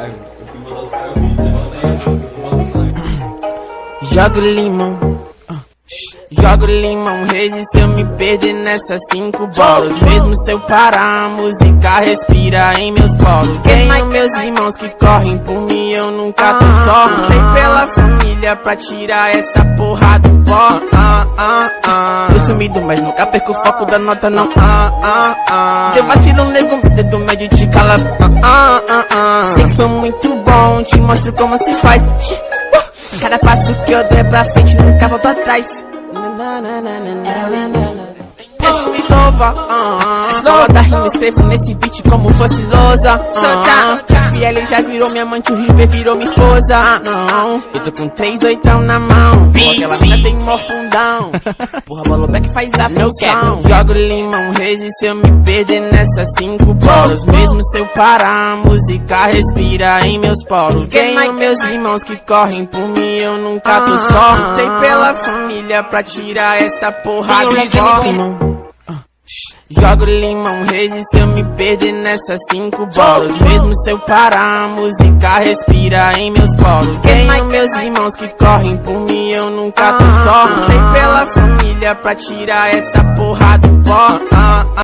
live. Eu fui mandar os caras o vídeo, Jogo limão, jogo limão, Reis, se eu me perder nessas 5 bolas. Mesmo se eu parar, a música respira em meus polos. Tenho meus irmãos que correm por mim, eu nunca tô só. Lutei pela família pra tirar essa porra do pó. Tô sumido, mas nunca perco o foco da nota, não. Deu vacilo, nego, dedo médio te cala. Sei que sou muito bom, te mostro como se faz. Cada passo que eu der pra frente, nunca vou pra trás. Deixa me eslovar, eslowa da rima, escrevo nesse beat como fosse lousa. Fiel já virou minha amante, o River virou minha esposa. Eu tô com 3 oitão na mão, aquela mina tem mó fundão. Porra, Boloback faz a função. Jogo limão, Reis, se eu me perder nessas 5 bolas. Mesmo se eu parar, a música respira em meus polos. Tenho meus irmãos que correm por mim, eu nunca tô só. Lutei pela família pra tirar essa porra do pó. Jogo limão, Reis, se eu me perder nessas 5 bolas. Mesmo se eu parar, a música respira em meus polos. Tenho meus irmãos que correm por mim, eu nunca tô só. Lutei pela família pra tirar essa porra do pó.